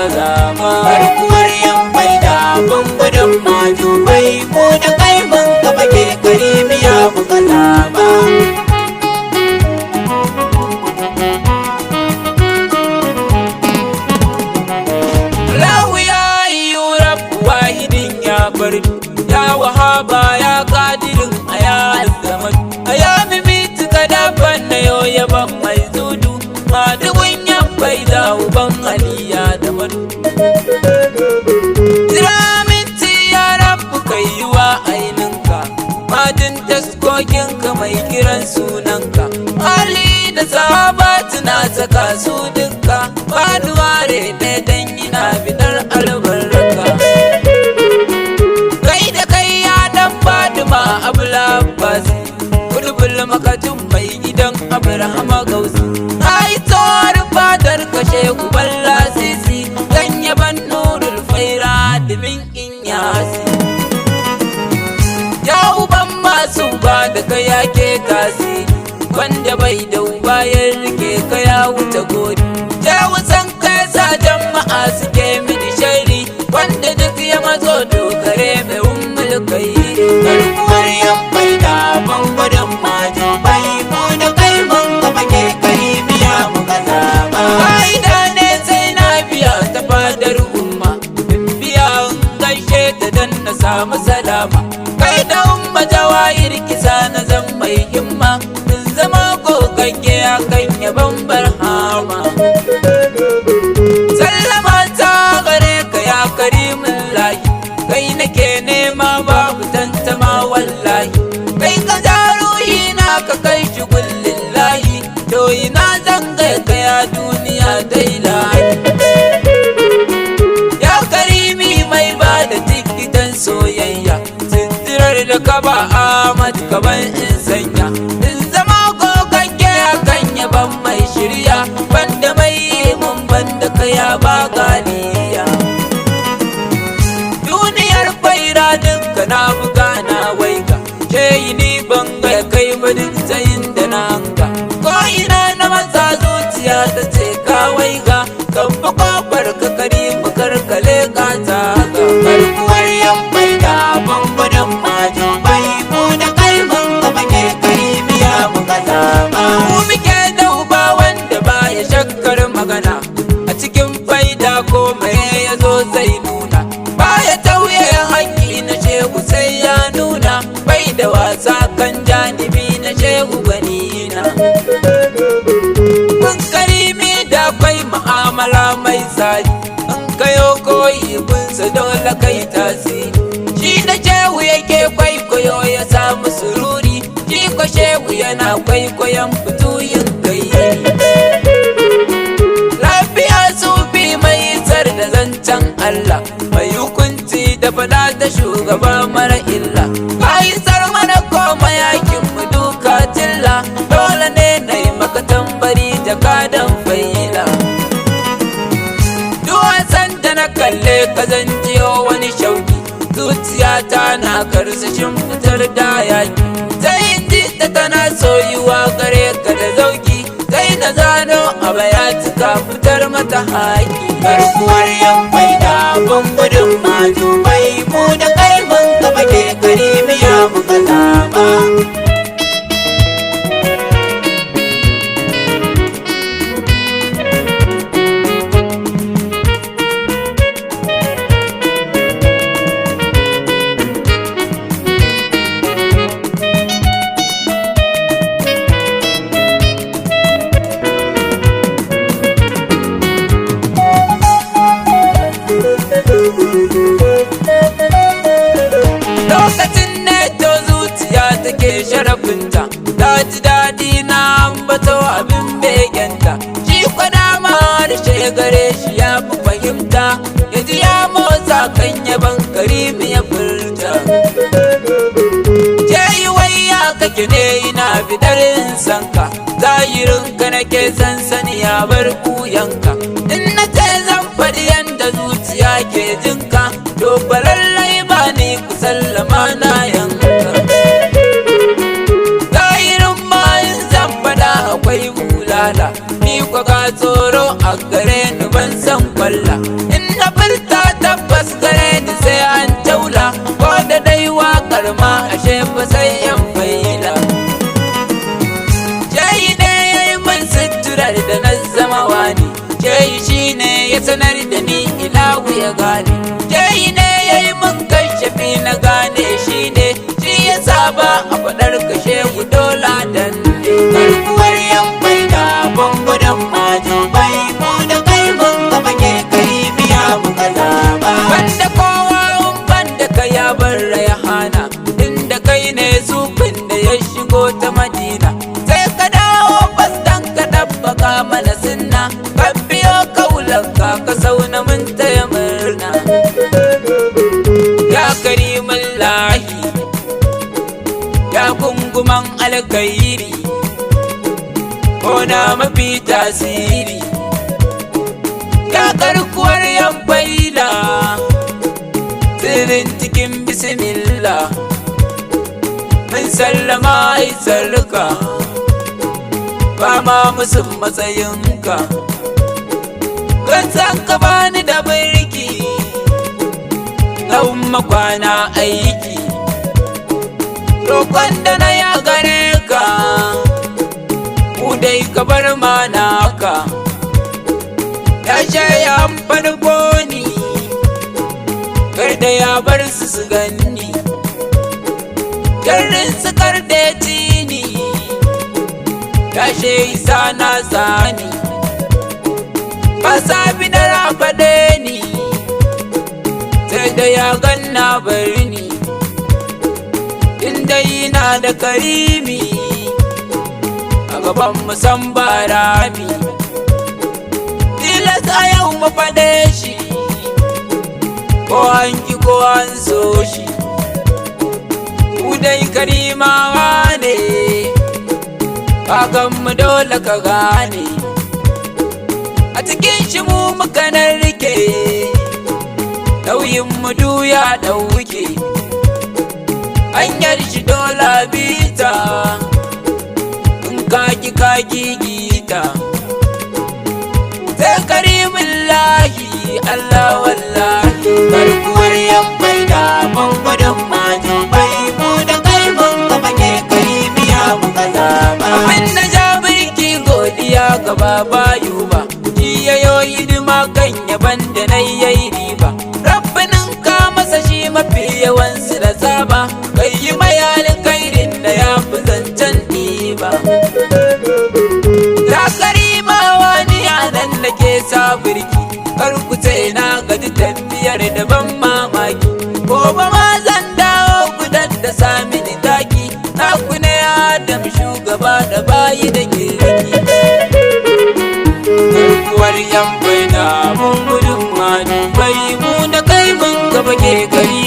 gaza ba. Garkuwar yan faida mun gudun majubai, mu da kai mun gaba ke karimiya mu gaza ba. Ya wahaba ya kadirin a ya zaman a ya mimiti ka daban na yau yaban mai zudu ma dubun yan bai da uban aliya da madu. Jira minti ya rabu kai yi wa aininka madin taskokinka mai kiran sunanka Ali da sahabatu na saka su dukka ba duware ɗaya dan yana bidar albarka. Fatima Abul Abbas Bulbul makatun mai gidan Abrahama Gausi ai tsawar fadar kashe uban lasisi dan yaban nurul faira dimin inyasi. Ya uban masu ba da kai yake kasi wanda bai da uba ya rike ka ya wuce godi. Ya wusan kai sa jama'a suke mini shari wanda duk ya mazo dogare mai ummul kai. Garkuwar yan faida mun gudun majubai, mu da kai mun gaba ke karimiya mu gaza ba. Faida ne sai na biya ta fadar umma, in biya in gaishe ta dan na samu salama. Kai da umma jawahir kisa na zan mai himma, in zama gogagge a kan yaban barhama. Sallama ta gare ka ya karimin lahi, kai nake nema babu tantama wallahi. Kai ka ja ruhi na ka kai shi gullin lahi, to ina zanga ka ya duniya dai lahi. Ya karimi mai ba da tikitan soyayya, sintirar da ka ba Ahmad kaban in sanya, in zama gogagge a kan yaban mai shirya, banda mai mun banda ka ya ba ganiya. Duka na buga na waiga ke ni banga ya kai ba duk tsayin da na hanga ko ina na matsa zuciya ta ce ka waiga kan fi kwakwar ka kari mu karkale ka ta ga. Garkuwar yan faida ban gudun majubai, mu da kai mun gaba ke karimiya mu gaza ba. Mu muke da uba wanda ba ya shakkar magana a cikin faida ko mai ya zo zai nuna ba ya tauye haƙƙi na shehu sai ya nuna bai da wasa kan janibi na shehu ganina. Kun karimi da kwai ma'amala mai tsari, in kayo koyi kunsa dole kai tasiri. Shi da shehu yake kwaikwayo ya samu sururi, shi ko shehu yana kwaikwayon fituyin kai. Lafiya sufi mai tsar da zancen Allah, mai hukunci da fada ta shugaba mara illa. Kaisar mana koma yakin mu duka tilla, dole ne na yi maka tambari jakadan faila. Duwasan da na kalle ka zan jiyo wani shauki, zuciyata na karsashin fitar da yaki. Sai in ji ta tana soyuwa gare ka da zauki, sai na zano a bayatuka fitar mata haƙi. Garkuwar yan faida ban gudun majubai, mu da kai mun gaba ke karimiya mu gaza ba. Sharafinta ta ji daɗi na ambato abin begenta, shi kwada ma harshe gare shi ya fi fahimta, yanzu ya motsa kan yaban karimi ya furta. Je yi wayya kake ne ina bidar sanka, zahirin ka nake sansani ya bar kuyanka. In na ce zan faɗi yanda zuciya ke jinka, to fa lallai ba ni ku sallama na yanka. Akwai bulala ni kwa ga tsoro a gare ni ban san kwalla. sai yan faila. Jayi ne ya yi min suturar da na zama wani, jayi shi ne ya sanar da ni ilahu ya gane, jayi ne ya yi min kashafi na gane shi ne, shi ya saba a faɗar kashe gudola dan ne. Garkuwar yan faida bangudan maji bai mu da kai mun gaba ke kai biya mu kaza ba. Banda kowa banda ka ya bar rayhana, inda kai ne sufin da ya shigo ta Madina, sai ka dawo bastan ka dabbaka mana sunna, ka biyo kaulanka ka sauna mun taya murna. Ya karimin lahi ya gunguman alkairi, kona mafi tasiri, ya garkuwar yan faila, sirrin cikin bismillah, mun sallama isarka, ba ma musun matsayinka, kan san ka bani da birki, tsawon makwana aiki, roƙon da na ya gare ka, mu dai ka bar mana ka, ya shaya farko ni, kar da ya bar su ganni, garin su kar da ya ci ni, ya shayi sana sani, ba sabi da rafaɗe ni, sai da ya ganna bari ni, inda yana da karimi, a gaban musan barami, tilas a yau mu faɗe shi, ko an ki ko an so shi, ku dai karimawa ne, kakan mu dole ka gane, a cikin shi mu muka narke, nauyin mu duya ɗauke, hanyar shi dole bita, in kaki gita, sai karimin lahi Allah wallahi. Garkuwar yan faida bangudan maji bai mu da kai mun gaba ke kai biya mu kaza ba. Abin da ja birki godiya gaba bayu ba, shi yayo hidima kan yaban da na yayi riba, rabbinin ka masa shi mafi yawansu da saba, kai yi mayalin kairin da ya fi zancen ɗiba. Ya karimawa ni a nan da ke sa birki, karkuce na gaji tafiyar da ban mamaki, gobe ma zan dawo gudan da sami ni taki, na ku ne Adam shugaba da bayi da girki. Garkuwar yan faida mun gudun ma bai mu da kai mun gaba ke gari.